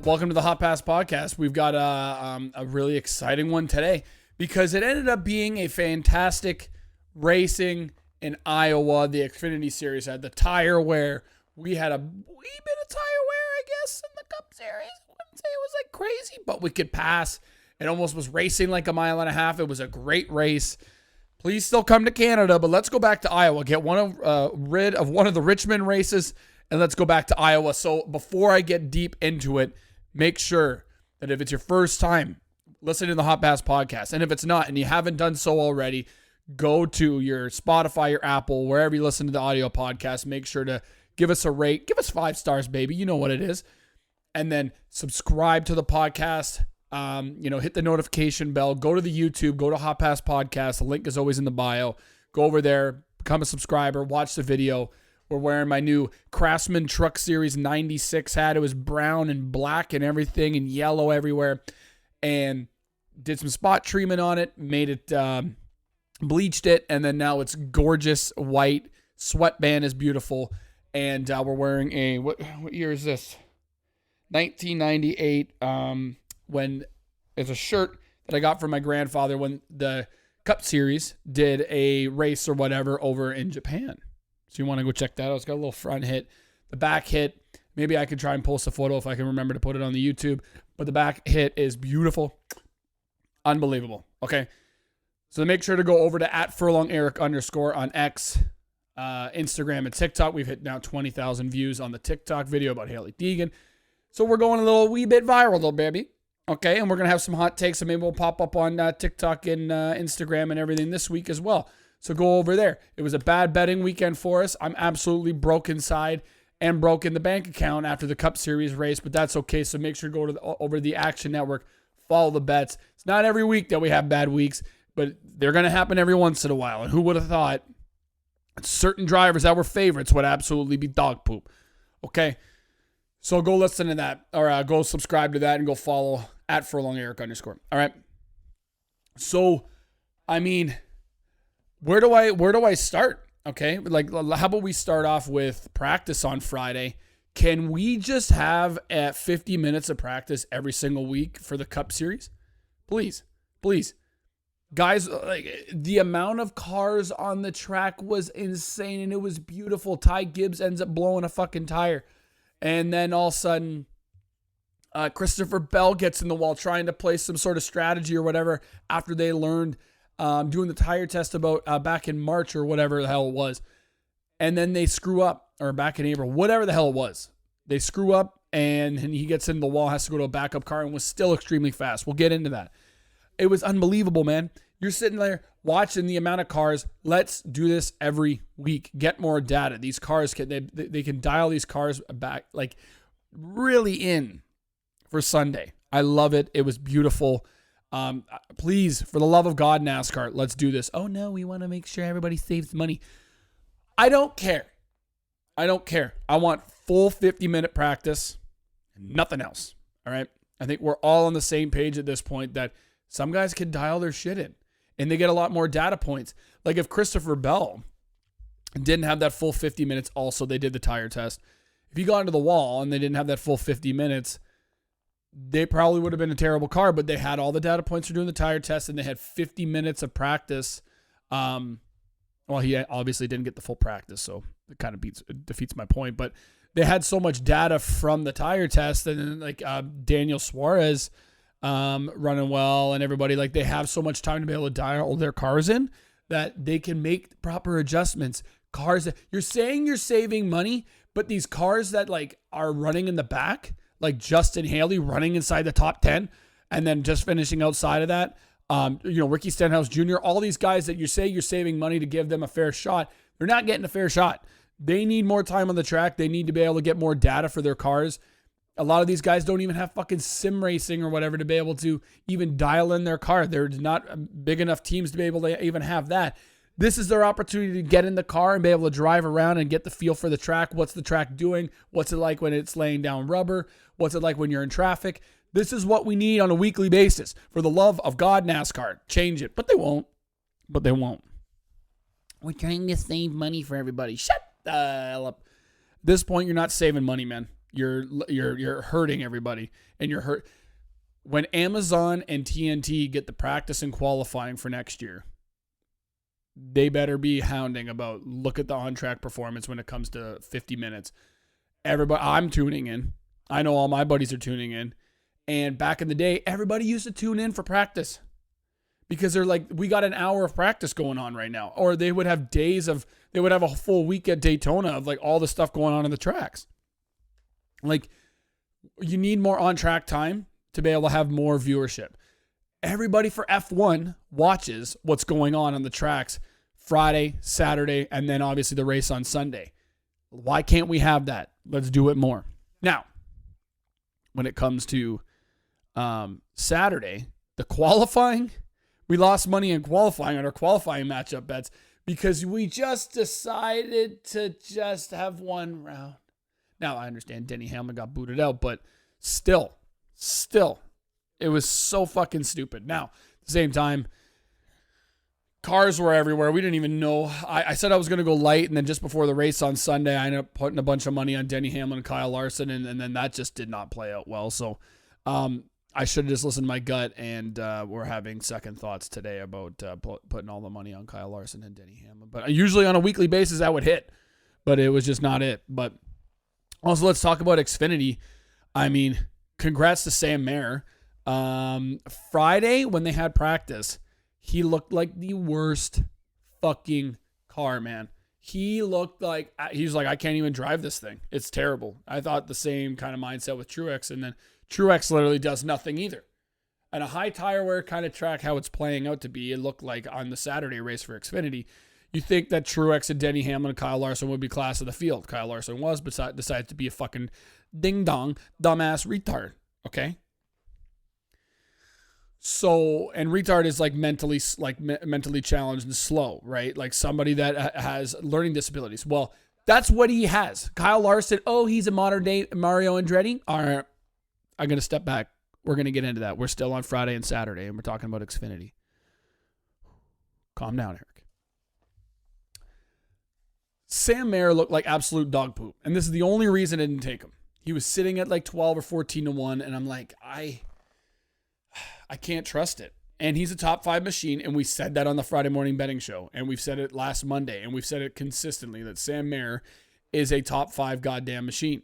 Welcome to the Hot Pass Podcast. We've got a really exciting one today because it ended up being a fantastic racing in Iowa. The Xfinity Series had the tire wear. We had a wee bit of tire wear, I guess, in the Cup Series. I wouldn't say it was like crazy, but we could pass. It almost was racing like a mile and a half. It was a great race. Please still come to Canada, but let's go back to Iowa. Get rid of one of the Richmond races, and let's go back to Iowa. So before I get deep into it, make sure that if it's your first time listening to the Hot Pass Podcast, and if it's not and you haven't done so already, go to your Spotify, your Apple, wherever you listen to the audio podcast. Make sure to give us a rate. Give us 5 stars, baby. You know what it is. And then subscribe to the podcast. Hit the notification bell. Go to the YouTube. Go to Hot Pass Podcast. The link is always in the bio. Go over there. Become a subscriber. Watch the video. We're wearing my new Craftsman Truck Series 96 hat. It was brown and black and everything and yellow everywhere. And did some spot treatment on it. Made it, bleached it. And then now it's gorgeous white. Sweatband is beautiful. And we're wearing what year is this? 1998. When it's a shirt that I got from my grandfather when the Cup Series did a race or whatever over in Japan. So you want to go check that out. It's got a little front hit, the back hit. Maybe I could try and post a photo if I can remember to put it on the YouTube. But the back hit is beautiful. Unbelievable. Okay. So make sure to go over to @FurlongEric_ on X, Instagram, and TikTok. We've hit now 20,000 views on the TikTok video about Haley Deegan. So we're going a wee bit viral, little baby. Okay, and we're going to have some hot takes, and maybe we'll pop up on TikTok and Instagram and everything this week as well. So go over there. It was a bad betting weekend for us. I'm absolutely broke inside and broke in the bank account after the Cup Series race, but that's okay. So make sure to go over to the Action Network, follow the bets. It's not every week that we have bad weeks, but they're going to happen every once in a while. And who would have thought certain drivers that were favorites would absolutely be dog poop. Okay, so go listen to that, or go subscribe to that and go follow @FurlongEric_. All right. So, I mean, where do I start? Okay. Like, how about we start off with practice on Friday? Can we just have 50 minutes of practice every single week for the Cup Series? Please. Guys, like, the amount of cars on the track was insane and it was beautiful. Ty Gibbs ends up blowing a fucking tire. And then all of a sudden, Christopher Bell gets in the wall trying to play some sort of strategy or whatever after they learned doing the tire test about back in March or whatever the hell it was. And then they screw up, or back in April, whatever the hell it was. They screw up and he gets in the wall, has to go to a backup car, and was still extremely fast. We'll get into that. It was unbelievable, man. You're sitting there watching the amount of cars. Let's do this every week. Get more data. These cars, they can dial these cars back, like really in for Sunday. I love it. It was beautiful. Please, for the love of God, NASCAR, let's do this. Oh no, we want to make sure everybody saves money. I don't care. I want full 50-minute practice and nothing else. All right. I think we're all on the same page at this point that some guys can dial their shit in and they get a lot more data points. Like if Christopher Bell didn't have that full 50 minutes, also they did the tire test. If he got into the wall and they didn't have that full 50 minutes, they probably would have been a terrible car, but they had all the data points for doing the tire test and they had 50 minutes of practice. Well, he obviously didn't get the full practice, so it kind of defeats my point, but they had so much data from the tire test, and then like Daniel Suarez running well and everybody, like they have so much time to be able to dial their cars in that they can make proper adjustments. Cars that you're saying you're saving money, but these cars that like are running in the back, like Justin Haley running inside the top 10 and then just finishing outside of that. Ricky Stenhouse Jr., all these guys that you say you're saving money to give them a fair shot, they're not getting a fair shot. They need more time on the track. They need to be able to get more data for their cars. A lot of these guys don't even have fucking sim racing or whatever to be able to even dial in their car. They're not big enough teams to be able to even have that. This is their opportunity to get in the car and be able to drive around and get the feel for the track. What's the track doing? What's it like when it's laying down rubber? What's it like when you're in traffic? This is what we need on a weekly basis. For the love of God, NASCAR, change it. But they won't. We're trying to save money for everybody. Shut the hell up. At this point, you're not saving money, man. You're hurting everybody, and you're hurt. When Amazon and TNT get the practice and qualifying for next year, they better be hounding about, look at the on-track performance when it comes to 50 minutes. Everybody, I'm tuning in. I know all my buddies are tuning in. And back in the day, everybody used to tune in for practice because they're like, we got an hour of practice going on right now. Or they would have they would have a full week at Daytona of like all the stuff going on in the tracks. Like, you need more on-track time to be able to have more viewership. Everybody for F1 watches what's going on the tracks Friday, Saturday, and then obviously the race on Sunday. Why can't we have that? Let's do it more. Now, when it comes to Saturday, the qualifying, we lost money in qualifying on our qualifying matchup bets because we just decided to just have one round. Now, I understand Denny Hamlin got booted out, but still, it was so fucking stupid. Now, at the same time, cars were everywhere. We didn't even know. I said I was going to go light, and then just before the race on Sunday, I ended up putting a bunch of money on Denny Hamlin and Kyle Larson, and then that just did not play out well. So I should have just listened to my gut, and we're having second thoughts today about putting all the money on Kyle Larson and Denny Hamlin. But usually on a weekly basis, that would hit, but it was just not it. But also, let's talk about Xfinity. I mean, congrats to Sam Mayer. Friday, when they had practice, he looked like the worst fucking car, man. He's like, I can't even drive this thing. It's terrible. I thought the same kind of mindset with Truex, and then Truex literally does nothing either. And a high tire wear kind of track, how it's playing out to be, it looked like on the Saturday race for Xfinity, you think that Truex and Denny Hamlin and Kyle Larson would be class of the field. Kyle Larson was, but decided to be a fucking ding-dong, dumbass retard, okay? So, and retard is like mentally challenged and slow, right? Like somebody that has learning disabilities. Well, that's what he has. Kyle Larson, he's a modern day Mario Andretti. All right, I'm going to step back. We're going to get into that. We're still on Friday and Saturday, and we're talking about Xfinity. Calm down, Eric. Sam Mayer looked like absolute dog poop, and this is the only reason I didn't take him. He was sitting at like 12 or 14 to 1, and I'm like, I can't trust it. And he's a top 5 machine, and we said that on the Friday morning betting show, and we've said it last Monday, and we've said it consistently that Sam Mayer is a top 5 goddamn machine.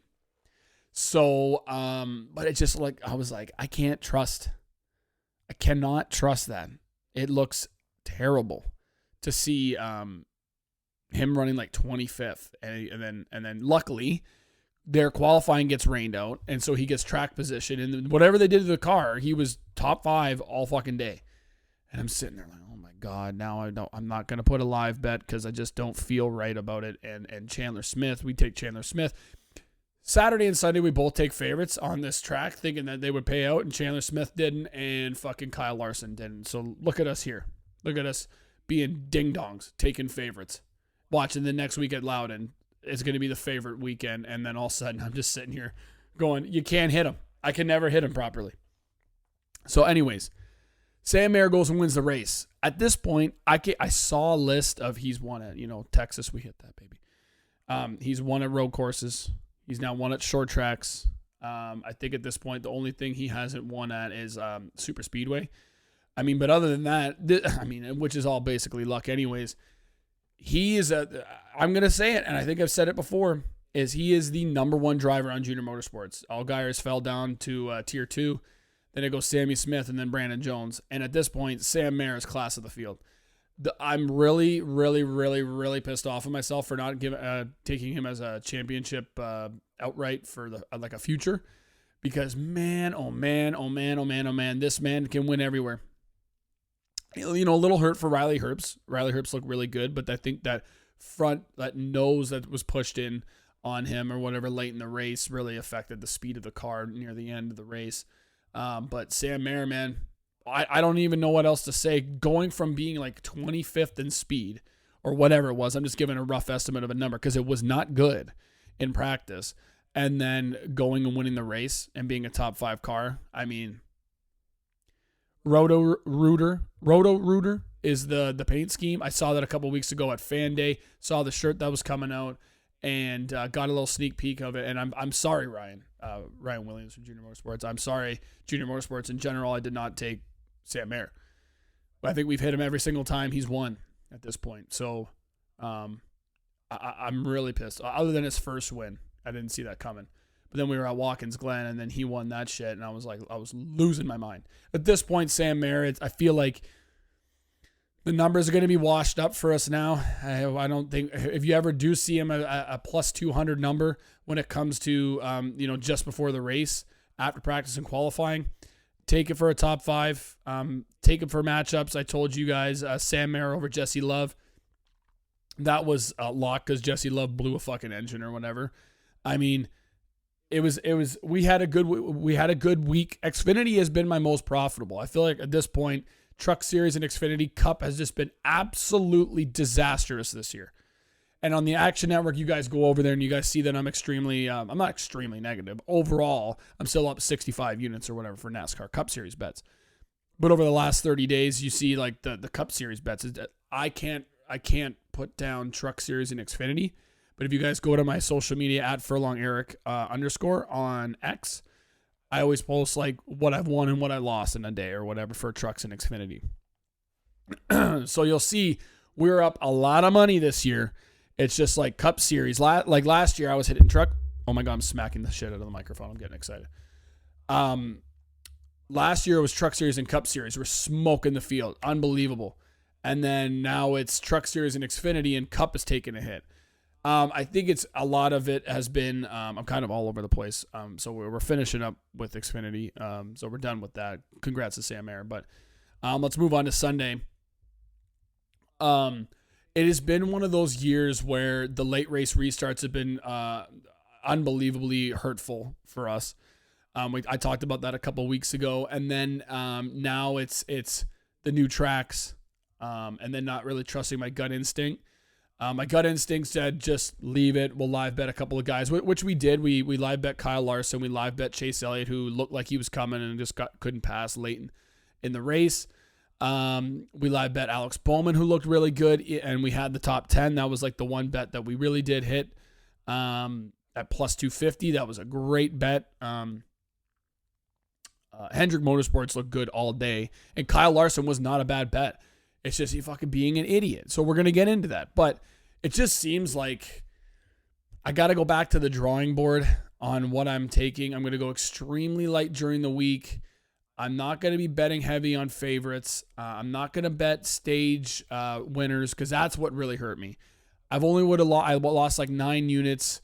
So, but it's just like, I was like, I cannot trust that. It looks terrible to see him running like 25th, and then luckily their qualifying gets rained out, and so he gets track position, and whatever they did to the car, he was top 5 all fucking day. And I'm sitting there like, oh my God, now I'm not going to put a live bet because I just don't feel right about it. And Chandler Smith, we take Chandler Smith. Saturday and Sunday, we both take favorites on this track, thinking that they would pay out, and Chandler Smith didn't, and fucking Kyle Larson didn't. So look at us here. Look at us being ding-dongs, taking favorites. Watching the next week at Loudon, it's going to be the favorite weekend, and then all of a sudden, I'm just sitting here going, you can't hit him. I can never hit him properly. So anyways, Sam Mayer goes and wins the race. At this point, I saw a list of he's won at, Texas, we hit that, baby. He's won at road courses. He's now won at short tracks. I think at this point, the only thing he hasn't won at is Super Speedway. I mean, but other than that, which is all basically luck anyways, he is I'm going to say it, and I think I've said it before, he is the number 1 driver on Junior Motorsports. Allgaiers fell down to Tier 2. Then it goes Sammy Smith and then Brandon Jones. And at this point, Sam Mayer is class of the field. I'm really, really, really, really pissed off at myself for not taking him as a championship outright for a future. Because man, oh man, oh man, oh man, oh man, this man can win everywhere. A little hurt for Riley Herbst. Riley Herbst looked really good, but I think that nose that was pushed in on him or whatever late in the race really affected the speed of the car near the end of the race. But Sam Mayer, man, I don't even know what else to say. Going from being like 25th in speed or whatever it was, I'm just giving a rough estimate of a number because it was not good in practice, and then going and winning the race and being a top 5 car. I mean, Roto Rooter is the paint scheme. I saw that a couple weeks ago at Fan Day. Saw the shirt that was coming out, and got a little sneak peek of it. And I'm sorry, Ryan Williams from Junior Motorsports. I'm sorry, Junior Motorsports in general. I did not take Sam Mayer. But I think we've hit him every single time he's won at this point. So I'm really pissed. Other than his first win, I didn't see that coming. But then we were at Watkins Glen, and then he won that shit, and I was losing my mind. At this point, Sam Mayer, I feel like the numbers are going to be washed up for us now. I don't think, if you ever do see him a plus 200 number when it comes to, just before the race, after practice and qualifying, take it for a top 5. Take it for matchups. I told you guys, Sam Mayer over Jesse Love. That was a lock because Jesse Love blew a fucking engine or whatever. I mean, we had a good week. Xfinity has been my most profitable. I feel like at this point, Truck Series and Xfinity Cup has just been absolutely disastrous this year. And on the Action Network, you guys go over there and you guys see that I'm not extremely negative. Overall, I'm still up 65 units or whatever for NASCAR Cup Series bets. But over the last 30 days, you see like the Cup Series bets. I can't put down Truck Series and Xfinity. But if you guys go to my social media at @FurlongEric _ on X, I always post like what I've won and what I lost in a day or whatever for trucks and Xfinity. So you'll see we're up a lot of money this year. It's just like Cup Series. Like last year I was hitting truck. Oh my God, I'm smacking the shit out of the microphone. I'm getting excited. Last year it was Truck Series and Cup Series. We're smoking the field. Unbelievable. And then now it's Truck Series and Xfinity, and Cup is taking a hit. I think it's a lot of it has been, I'm kind of all over the place. So we're finishing up with Xfinity. So we're done with that. Congrats to Sam Mayer. But let's move on to Sunday. It has been one of those years where the late race restarts have been unbelievably hurtful for us. I talked about that a couple weeks ago. And then now it's the new tracks and then not really trusting my gut instinct. My gut instinct said just leave it. We'll live bet a couple of guys, which we did. We live bet Kyle Larson. We live bet Chase Elliott, who looked like he was coming and just couldn't pass late in the race. We live bet Alex Bowman, who looked really good, and we had the top 10. That was like the one bet that we really did hit at plus 250. That was a great bet. Hendrick Motorsports looked good all day, and Kyle Larson was not a bad bet. It's just he fucking being an idiot. So we're going to get into that. But it just seems like I got to go back to the drawing board on what I'm taking. I'm going to go extremely light during the week. I'm not going to be betting heavy on favorites. I'm not going to bet stage winners because that's what really hurt me. I lost like 9 units,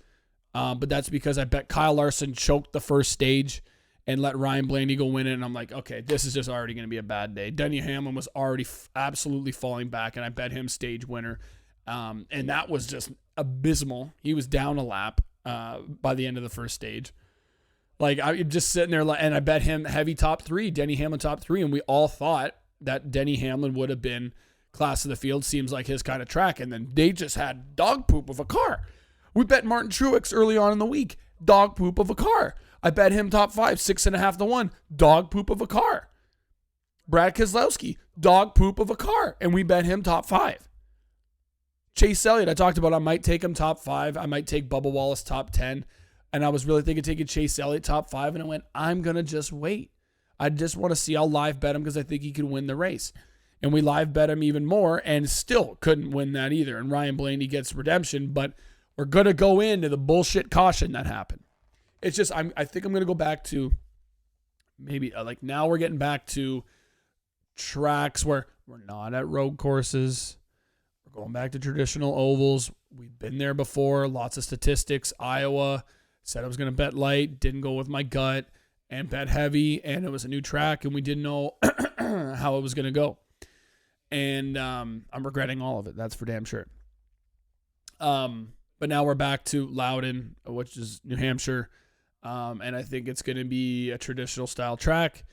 but that's because I bet Kyle Larson choked the first stage and let Ryan Blaney go win it. And I'm like, okay, this is just already going to be a bad day. Denny Hamlin was already absolutely falling back, and I bet him stage winner. And that was just abysmal. He was down a lap by the end of the first stage. Like, I'm just sitting there, and I bet him heavy top 3, Denny Hamlin top 3, and we all thought that Denny Hamlin would have been class of the field. Seems like his kind of track. And then they just had dog poop of a car. We bet Martin Truex early on in the week. Dog poop of a car. I bet him top 5, 6.5 to 1. Dog poop of a car. Brad Keselowski, dog poop of a car. And we bet him top 5. Chase Elliott, I talked about I might take him top 5. I might take Bubba Wallace top 10. And I was really thinking taking Chase Elliott top 5. And I went, I'm going to just wait. I just want to see. I'll live bet him because I think he could win the race. And we live bet him even more and still couldn't win that either. And Ryan Blaney gets redemption. But we're going to go into the bullshit caution that happened. It's just, I think I'm going to go back to maybe like now we're getting back to tracks where we're not at road courses. We're going back to traditional ovals. We've been there before. Lots of statistics. Iowa, said I was going to bet light, didn't go with my gut, and bet heavy, and it was a new track, and we didn't know how it was going to go. And I'm regretting all of it. That's for damn sure. But now we're back to Loudon, which is New Hampshire. And I think it's going to be a traditional style track.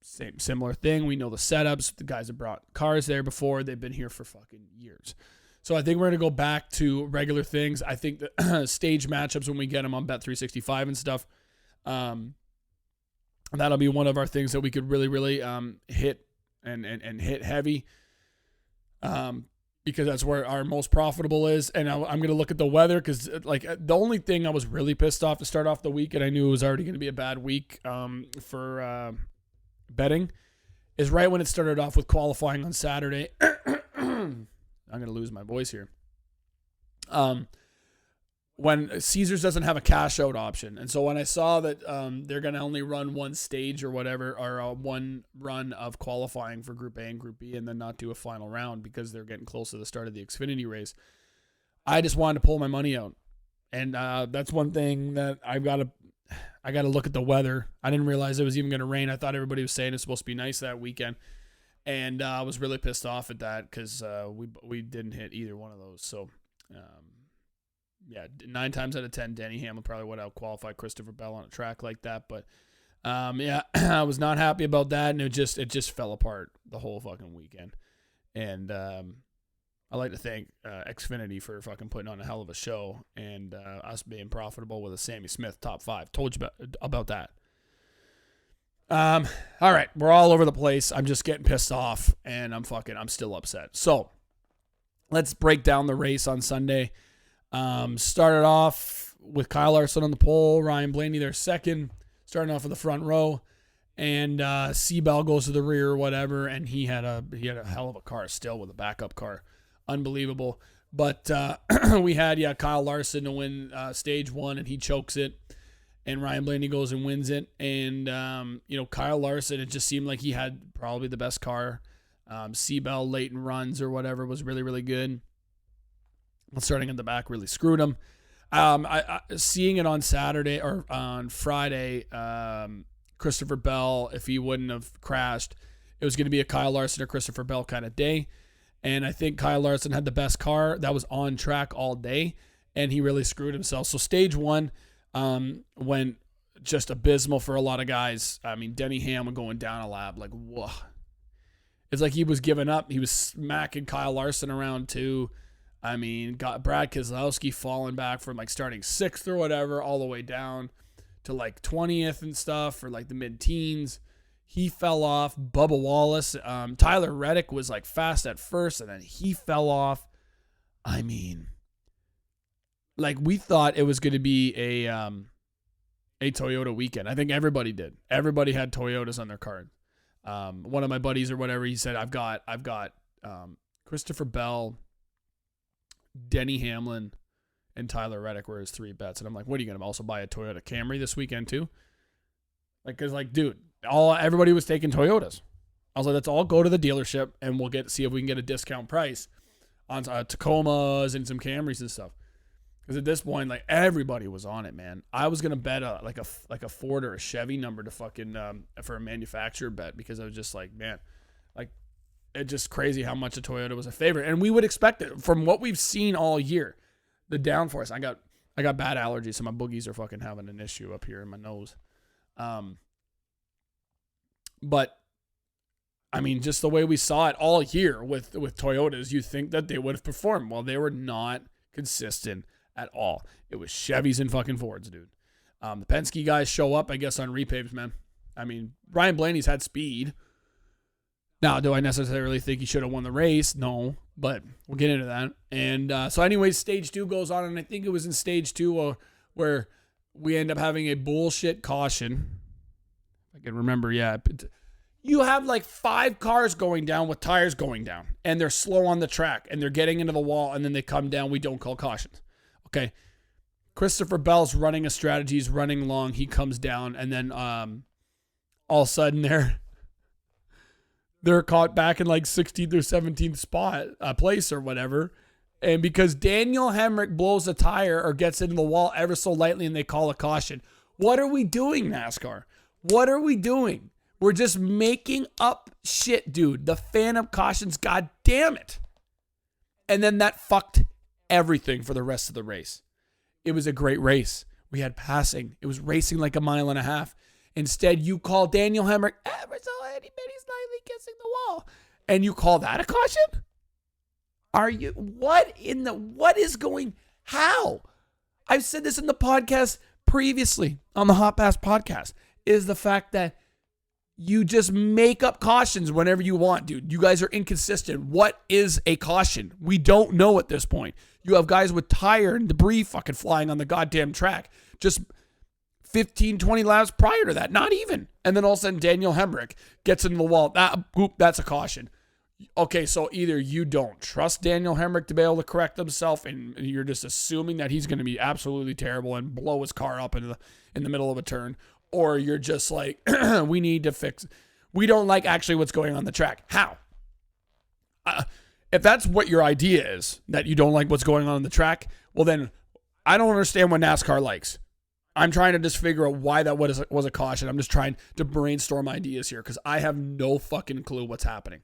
Similar thing. We know the setups. The guys have brought cars there before. They've been here for fucking years. So I think we're going to go back to regular things. I think the stage matchups when we get them on Bet365 and stuff, that'll be one of our things that we could really, really hit and hit heavy. because that's where our most profitable is. And I'm going to look at the weather because, like, the only thing I was really pissed off to start off the week, and I knew it was already going to be a bad week for betting, is right when it started off with qualifying on Saturday. I'm going to lose my voice here. When Caesars doesn't have a cash out option. And so when I saw that they're going to only run one stage or whatever, or one run of qualifying for Group A and Group B and then not do a final round because they're getting close to the start of the Xfinity race, I just wanted to pull my money out. And that's one thing that I got to look at the weather. I didn't realize it was even going to rain. I thought everybody was saying it's supposed to be nice that weekend. And I was really pissed off at that because we didn't hit either one of those. So, yeah, 9 times out of 10, Denny Hamlin probably would out-qualify Christopher Bell on a track like that. But, yeah, I was not happy about that, and it just fell apart the whole fucking weekend. And I'd like to thank Xfinity for fucking putting on a hell of a show and us being profitable with a Sammy Smith top 5. Told you about that. All right, we're all over the place. I'm just getting pissed off, and I'm still upset. So let's break down the race on Sunday. Started off with Kyle Larson on the pole, Ryan Blaney there second, starting off in the front row, and Seabell goes to the rear or whatever, and he had a hell of a car still with a backup car. Unbelievable. But we had Kyle Larson to win stage 1, and he chokes it, and Ryan Blaney goes and wins it. And Kyle Larson, it just seemed like he had probably the best car. Seabell late in runs or whatever was really, really good. Starting in the back really screwed him. I seeing it on Saturday or on Friday, Christopher Bell, if he wouldn't have crashed, it was going to be a Kyle Larson or Christopher Bell kind of day. And I think Kyle Larson had the best car that was on track all day, and he really screwed himself. So stage 1 went just abysmal for a lot of guys. I mean, Denny Hamlin going down a lap, like, whoa. It's like he was giving up. He was smacking Kyle Larson around too. I mean, got Brad Keselowski falling back from like starting 6th or whatever all the way down to like 20th and stuff, or like the mid-teens. He fell off. Bubba Wallace. Tyler Reddick was like fast at first, and then he fell off. I mean, like we thought it was going to be a Toyota weekend. I think everybody did. Everybody had Toyotas on their card. One of my buddies or whatever, he said, I've got Christopher Bell, Denny Hamlin, and Tyler Reddick were his 3 bets. And I'm like, what are you going to also buy a Toyota Camry this weekend too? Like, cause like, dude, everybody was taking Toyotas. I was like, let's all go to the dealership and we'll see if we can get a discount price on Tacomas and some Camrys and stuff. Cause at this point, like everybody was on it, man. I was going to bet a Ford or a Chevy number to fucking, for a manufacturer bet, because I was just like, man, like, it's just crazy how much a Toyota was a favorite. And we would expect it from what we've seen all year. The downforce. I got bad allergies, so my boogies are fucking having an issue up here in my nose. But I mean, just the way we saw it all year with Toyotas, you think that they would have performed. Well, they were not consistent at all. It was Chevys and fucking Fords, dude. The Penske guys show up, I guess, on repaves, man. I mean, Ryan Blaney's had speed. Now, do I necessarily think he should have won the race? No, but we'll get into that. And so anyways, stage 2 goes on, and I think it was in stage 2 where we end up having a bullshit caution. I can remember, yeah. You have like 5 cars going down with tires going down, and they're slow on the track, and they're getting into the wall, and then they come down. We don't call cautions. Okay. Christopher Bell's running a strategy. He's running long. He comes down, and then all of a sudden they're caught back in like 16th or 17th place or whatever. And because Daniel Hemrick blows a tire or gets into the wall ever so lightly and they call a caution. What are we doing, NASCAR? What are we doing? We're just making up shit, dude. The phantom cautions, god damn it. And then that fucked everything for the rest of the race. It was a great race. We had passing. It was racing like a mile and a half. Instead, you call Daniel Hemrick ever so itty-bitty slightly kissing the wall. And you call that a caution? What is going, how? I've said this in the podcast previously, on the HOT PASS podcast, is the fact that You just make up cautions whenever you want, dude. You guys are inconsistent. What is a caution? We don't know at this point. You have guys with tire and debris fucking flying on the goddamn track. Just 15, 20 laps prior to that. Not even. And then all of a sudden, Daniel Hemrick gets into the wall. That's a caution. Okay, so either you don't trust Daniel Hemrick to be able to correct himself, and you're just assuming that he's going to be absolutely terrible and blow his car up in the middle of a turn, or you're just like, we need to fix. We don't like actually what's going on the track. How? If that's what your idea is, that you don't like what's going on the track, well then I don't understand what NASCAR likes. I'm trying to just figure out why that was a caution. I'm just trying to brainstorm ideas here because I have no fucking clue what's happening.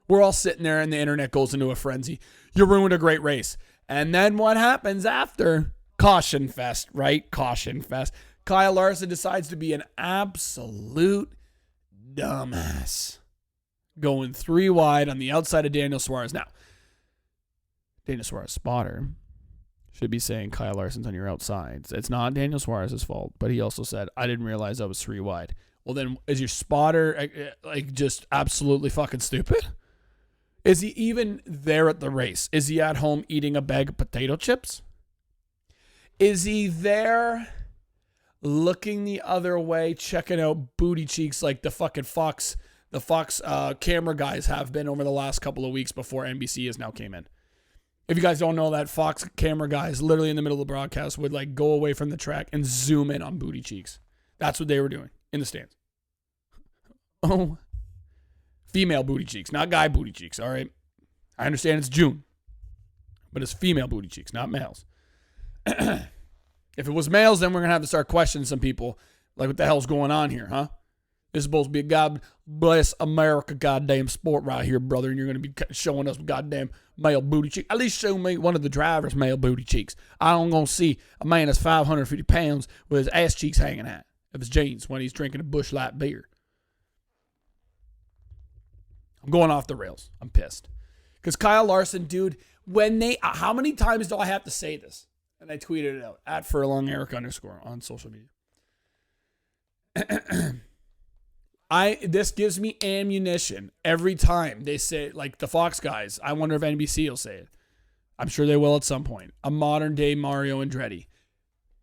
We're all sitting there and the internet goes into a frenzy. You ruined a great race. And then what happens after? Caution fest, right? Caution fest. Kyle Larson decides to be an absolute dumbass. Going 3 wide on the outside of Daniel Suarez. Now, Daniel Suarez spotter should be saying Kyle Larson's on your outside. It's not Daniel Suarez's fault, but he also said, I didn't realize I was 3 wide. Well, then is your spotter like just absolutely fucking stupid? Is he even there at the race? Is he at home eating a bag of potato chips? Is he there looking the other way, checking out booty cheeks like the fucking Fox camera guys have been over the last couple of weeks before NBC has now came in? If you guys don't know that, Fox camera guys literally in the middle of the broadcast would like go away from the track and zoom in on booty cheeks. That's what they were doing in the stands. Oh, female booty cheeks, not guy booty cheeks, all right? I understand it's June, but it's female booty cheeks, not males. If it was males, then we're going to have to start questioning some people. Like, what the hell's going on here, huh? This is supposed to be a God bless America goddamn sport right here, brother, and you're going to be showing us goddamn male booty cheeks. At least show me one of the drivers' male booty cheeks. I don't going to see a man that's 550 pounds with his ass cheeks hanging out of his jeans when he's drinking a Busch Light beer. I'm going off the rails. I'm pissed. Because Kyle Larson, dude, how many times do I have to say this? And I tweeted it out at @FurlongEric_ on social media. This gives me ammunition every time they say, like the Fox guys. I wonder if NBC will say it. I'm sure they will at some point. A modern day Mario Andretti.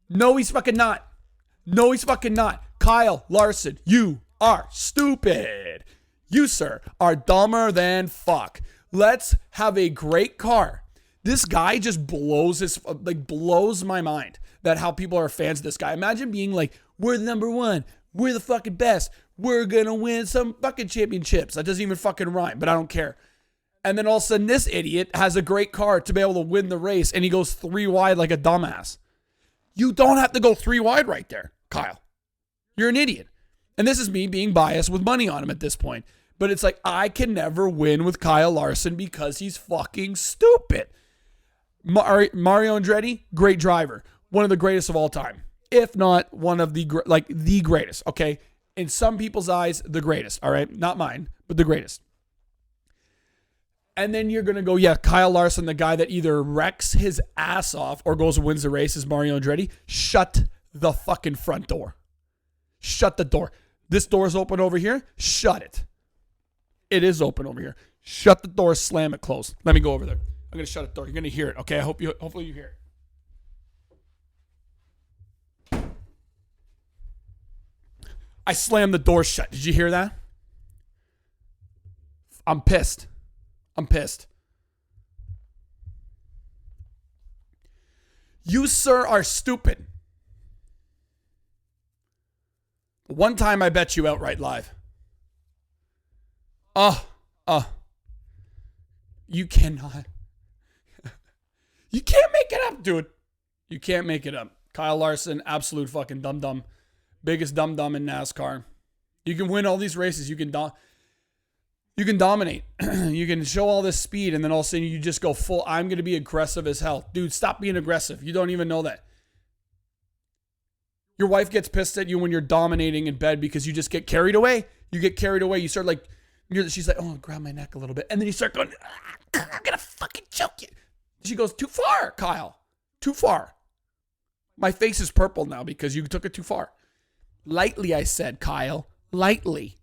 No, he's fucking not. No, he's fucking not. Kyle Larson, you are stupid. You, sir, are dumber than fuck. Let's have a great car. This guy just blows my mind that how people are fans of this guy. Imagine being like, we're the number one. We're the fucking best. We're going to win some fucking championships. That doesn't even fucking rhyme, but I don't care. And then all of a sudden, this idiot has a great car to be able to win the race, and he goes 3 wide like a dumbass. You don't have to go 3 wide right there, Kyle. You're an idiot. And this is me being biased with money on him at this point. But it's like, I can never win with Kyle Larson because he's fucking stupid. Mario Andretti, great driver. One of the greatest of all time. If not one of the greatest, okay? In some people's eyes, the greatest, all right? Not mine, but the greatest. And then you're going to go, yeah, Kyle Larson, the guy that either wrecks his ass off or goes and wins the race is Mario Andretti. Shut the fucking front door. Shut the door. This door's open over here. Shut it. It is open over here. Shut the door, slam it closed. Let me go over there. I'm going to shut the door. You're going to hear it, okay? Hopefully you hear it. I slammed the door shut. Did you hear that? I'm pissed. You, sir, are stupid. One time I bet you outright live. You cannot. You can't make it up, dude. You can't make it up. Kyle Larson, absolute fucking dum-dum. Biggest dum-dum in NASCAR. You can win all these races. You can dominate. You can show all this speed, and then all of a sudden you just go full, I'm going to be aggressive as hell. Dude, stop being aggressive. You don't even know that. Your wife gets pissed at you when you're dominating in bed because you just get carried away. You get carried away. You start like, she's like, oh, grab my neck a little bit. And then you start going, I'm going to fucking choke you. She goes, too far, Kyle. Too far. My face is purple now because you took it too far. Lightly, I said, Kyle. Lightly.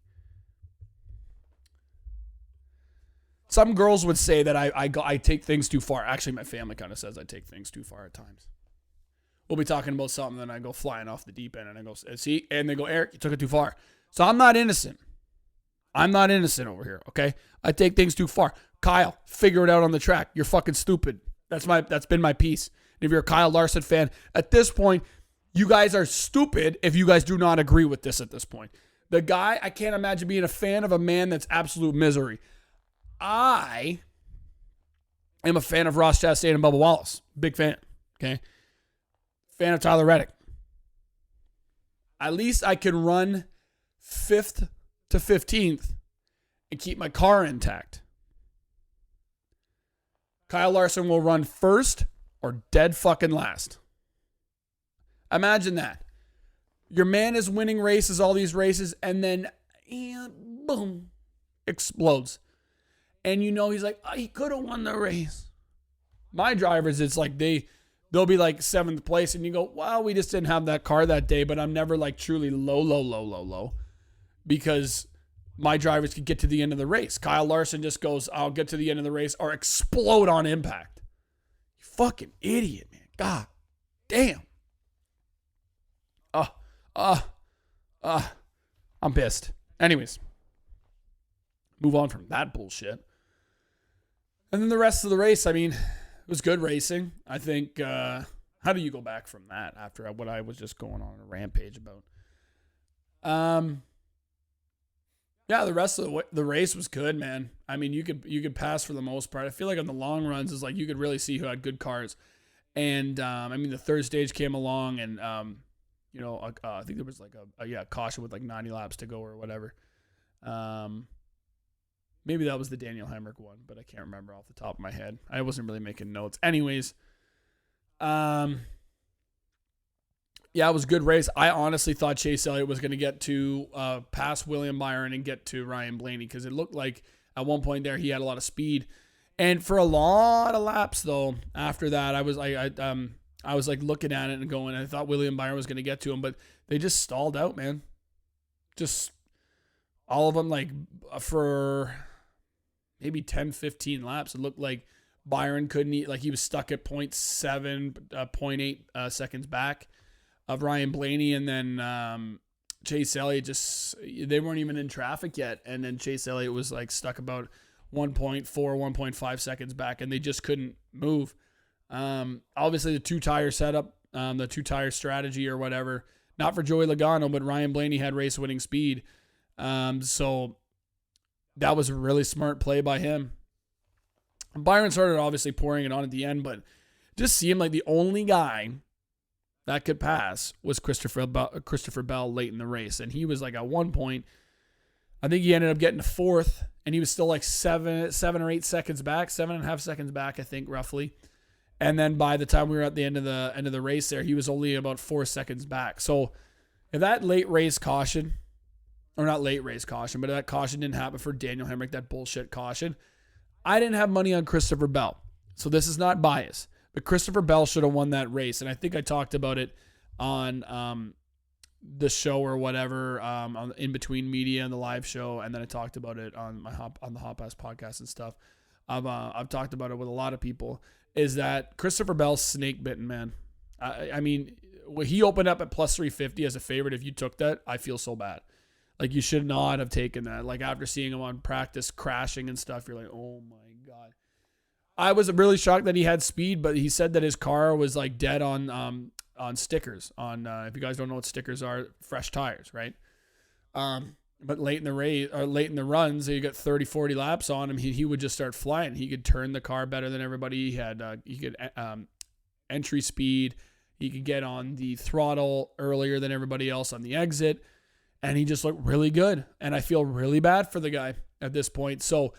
Some girls would say that I take things too far. Actually, my family kind of says I take things too far at times. We'll be talking about something, and I go flying off the deep end, and I go, see? And they go, Eric, you took it too far. So I'm not innocent. I'm not innocent over here, okay? I take things too far. Kyle, figure it out on the track. You're fucking stupid. That's been my piece. And if you're a Kyle Larson fan, at this point, you guys are stupid if you guys do not agree with this at this point. The guy, I can't imagine being a fan of a man that's absolute misery. I am a fan of Ross Chastain and Bubba Wallace. Big fan, okay? Fan of Tyler Reddick. At least I can run 5th to 15th and keep my car intact. Kyle Larson will run first or dead fucking last. Imagine that. Your man is winning races, all these races, and then boom, explodes. And you know he's like, oh, he could have won the race. My drivers, it's like they'll be like 7th place, and you go, well, we just didn't have that car that day, but I'm never like truly low, because my drivers could get to the end of the race. Kyle Larson just goes, I'll get to the end of the race or explode on impact. You fucking idiot, man. God damn. I'm pissed. Anyways, move on from that bullshit. And then the rest of the race, I mean, it was good racing. I think, how do you go back from that after what I was just going on a rampage about? Yeah, the rest of the race was good, man. I mean, you could pass for the most part. I feel like on the long runs, is like you could really see who had good cars. And, I mean, the third stage came along, and, I think there was like a caution with like 90 laps to go or whatever. Maybe that was the Daniel Hemrick one, but I can't remember off the top of my head. I wasn't really making notes. Anyways, yeah, it was a good race. I honestly thought Chase Elliott was going to get to pass William Byron and get to Ryan Blaney, because it looked like at one point there he had a lot of speed. And for a lot of laps though, after that, I was like looking at it and going, I thought William Byron was going to get to him, but they just stalled out, man. Just all of them, like for maybe 10, 15 laps, it looked like Byron couldn't eat, like he was stuck at 0.7, 0.8 seconds back of Ryan Blaney. And then Chase Elliott they weren't even in traffic yet. And then Chase Elliott was like stuck about 1.4, 1.5 seconds back, and they just couldn't move. Obviously the 2-tire setup, the 2-tire strategy or whatever, not for Joey Logano, but Ryan Blaney had race winning speed. So that was a really smart play by him. Byron started obviously pouring it on at the end, but just seemed like the only guy that could pass was Christopher Bell late in the race. And he was like at one point, I think he ended up getting to 4th, and he was still like 7 or 8 seconds back, 7.5 seconds back, I think, roughly. And then by the time we were at the end of the race there, he was only about 4 seconds back. So if that late race caution, or not late race caution, but if that caution didn't happen for Daniel Hemrick, that bullshit caution, I didn't have money on Christopher Bell. So this is not bias, but Christopher Bell should have won that race. And I think I talked about it on the show or whatever, on In Between Media and the live show, and then I talked about it on the Hot Pass podcast and stuff. I've talked about it with a lot of people. Is that Christopher Bell's snake bitten, man? I mean, when he opened up at plus 350 as a favorite, if you took that, I feel so bad. Like, you should not have taken that. Like, after seeing him on practice crashing and stuff, you're like, oh my God. I was really shocked that he had speed, but he said that his car was like dead on stickers. If you guys don't know what stickers are, fresh tires, right? But late in the race or late in the runs, you got 30, 40 laps on him. He would just start flying. He could turn the car better than everybody. He could entry speed. He could get on the throttle earlier than everybody else on the exit. And he just looked really good. And I feel really bad for the guy at this point. So,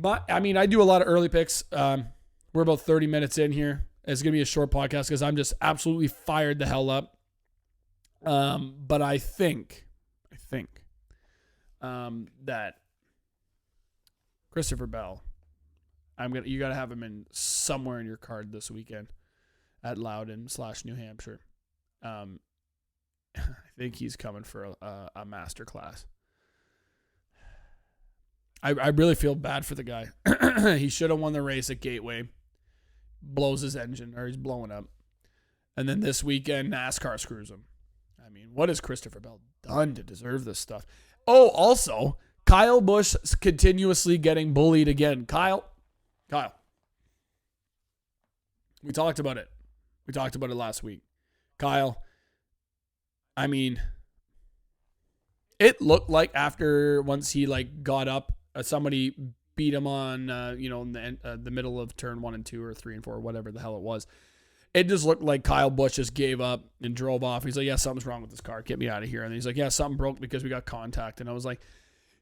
I do a lot of early picks. We're about 30 minutes in here. It's going to be a short podcast because I'm just absolutely fired the hell up. But I think that Christopher Bell, you got to have him in somewhere in your card this weekend at Loudon / New Hampshire. I think he's coming for a master class. I really feel bad for the guy. He should have won the race at Gateway. Blows his engine, or he's blowing up. And then this weekend, NASCAR screws him. I mean, what has Christopher Bell done to deserve this stuff? Oh, also, Kyle Busch continuously getting bullied again. Kyle. We talked about it. We talked about it last week. Kyle, I mean, it looked like once he like got up, somebody beat him on, in the middle of turn 1 and 2 or 3 and 4, whatever the hell it was. It just looked like Kyle Busch just gave up and drove off. He's like, yeah, something's wrong with this car. Get me out of here. And he's like, yeah, something broke because we got contact. And I was like,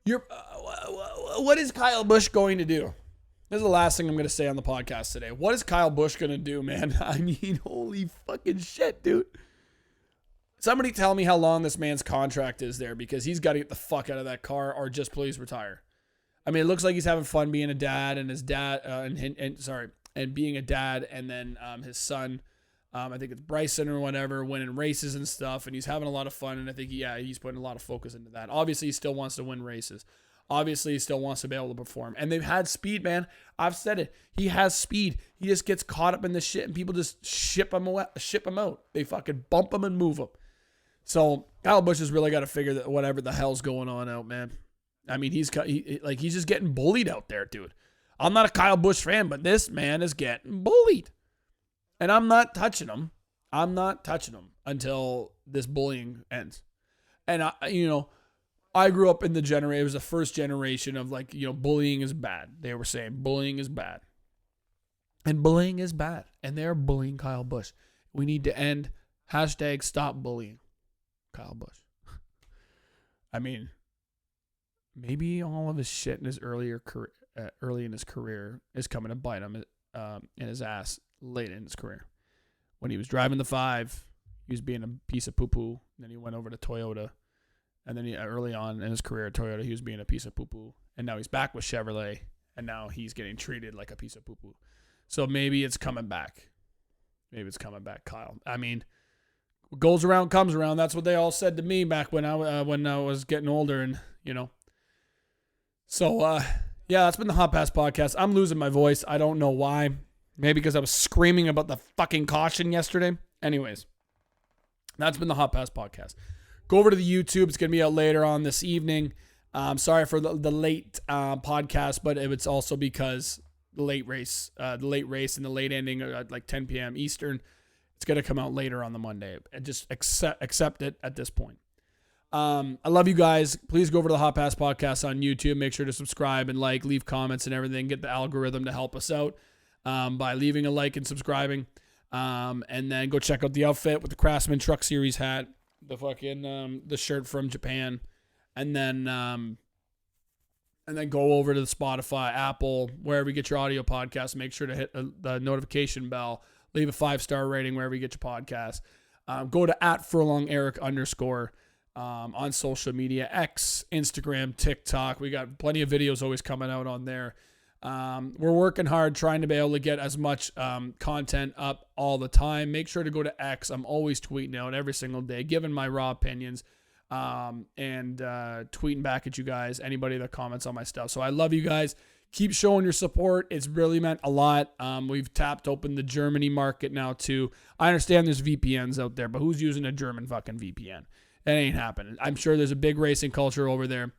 what is Kyle Busch going to do? This is the last thing I'm going to say on the podcast today. What is Kyle Busch going to do, man? I mean, holy fucking shit, dude. Somebody tell me how long this man's contract is there, because he's got to get the fuck out of that car or just please retire. I mean, it looks like he's having fun being a dad, and his dad, and being a dad, and then his son, I think it's Bryson or whatever, winning races and stuff, and he's having a lot of fun, and I think, he's putting a lot of focus into that. Obviously, he still wants to win races. Obviously, he still wants to be able to perform. And they've had speed, man. I've said it. He has speed. He just gets caught up in this shit, and people just ship him out. They fucking bump him and move him. So Kyle Busch has really got to figure that whatever the hell's going on out, man. I mean, he's just getting bullied out there, dude. I'm not a Kyle Busch fan, but this man is getting bullied. And I'm not touching him. I'm not touching him until this bullying ends. And I grew up in the generation, it was the first generation of bullying is bad. They were saying bullying is bad. And bullying is bad. And they're bullying Kyle Busch. We need to end #stop bullying Kyle Busch. I mean, maybe all of his shit in his early in his career is coming to bite him in his ass late in his career. When he was driving the 5, he was being a piece of poo-poo. Then he went over to Toyota. And then early on in his career at Toyota, he was being a piece of poo-poo. And now he's back with Chevrolet. And now he's getting treated like a piece of poo-poo. So maybe it's coming back. Maybe it's coming back, Kyle. I mean, what goes around comes around. That's what they all said to me back when I was getting older. And, So, that's been the Hot Pass podcast. I'm losing my voice. I don't know why. Maybe because I was screaming about the fucking caution yesterday. Anyways, that's been the Hot Pass podcast. Go over to the YouTube. It's going to be out later on this evening. Sorry for the late podcast, but it's also because the late race and the late ending at like 10 p.m. Eastern. It's going to come out later on the Monday. And just accept it at this point. I love you guys. Please go over to the Hot Pass podcast on YouTube. Make sure to subscribe and leave comments and everything. Get the algorithm to help us out by leaving a like and subscribing. And then go check out the outfit with the Craftsman Truck Series hat. The fucking the shirt from Japan, and then go over to the Spotify, Apple, wherever you get your audio podcast. Make sure to hit the notification bell. Leave a 5-star rating wherever you get your podcast. Go to @FurlongEric_ on social media, X, Instagram, TikTok. We got plenty of videos always coming out on there. We're working hard trying to be able to get as much content up all the time. Make sure to go to X. I'm always tweeting out every single day, giving my raw opinions and tweeting back at you guys, anybody that comments on my stuff. So I love you guys. Keep showing your support. It's really meant a lot. We've tapped open the Germany market now too. I understand there's VPNs out there, but who's using a German fucking VPN? It ain't happening. I'm sure there's a big racing culture over there.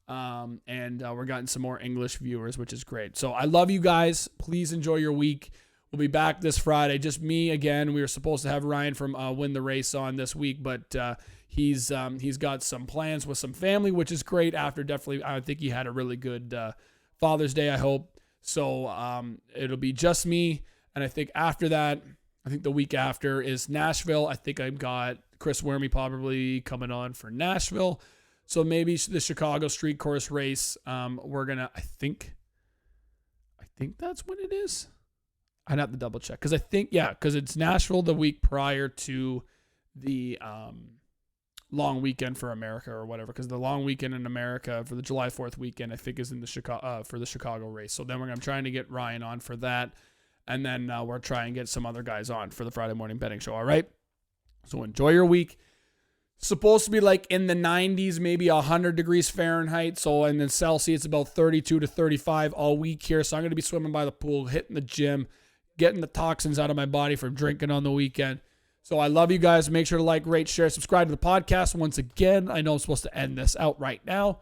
And we're getting some more English viewers, which is great. So I love you guys. Please enjoy your week. We'll be back this Friday. Just me again. We were supposed to have Ryan from Win the Race on this week, but he's got some plans with some family, which is great. I think he had a really good Father's Day, I hope. So it'll be just me. And I think after that, the week after is Nashville. I think I've got Chris Wormy probably coming on for Nashville. So maybe the Chicago Street Course race, we're going to, I think that's when it is. I'd have to double check. Because it's Nashville the week prior to the long weekend for America or whatever. Because the long weekend in America for the July 4th weekend, I think is in the Chicago race. So then I'm trying to get Ryan on for that. And then we're trying to get some other guys on for the Friday morning betting show. All right. So enjoy your week. supposed to be like in the 90s, maybe 100 degrees Fahrenheit. So in Celsius, it's about 32 to 35 all week here. So I'm going to be swimming by the pool, hitting the gym, getting the toxins out of my body from drinking on the weekend. So I love you guys. Make sure to like, rate, share, subscribe to the podcast. Once again, I know I'm supposed to end this out right now.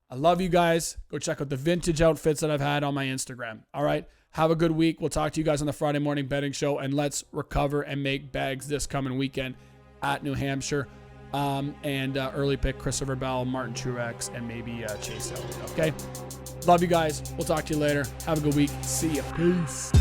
I love you guys. Go check out the vintage outfits that I've had on my Instagram. All right. Have a good week. We'll talk to you guys on the Friday morning betting show, and let's recover and make bags this coming weekend at New Hampshire. And early pick Christopher Bell, Martin Truex, and maybe Chase Elliott. Okay. Love you guys. We'll talk to you later. Have a good week. See ya. Peace.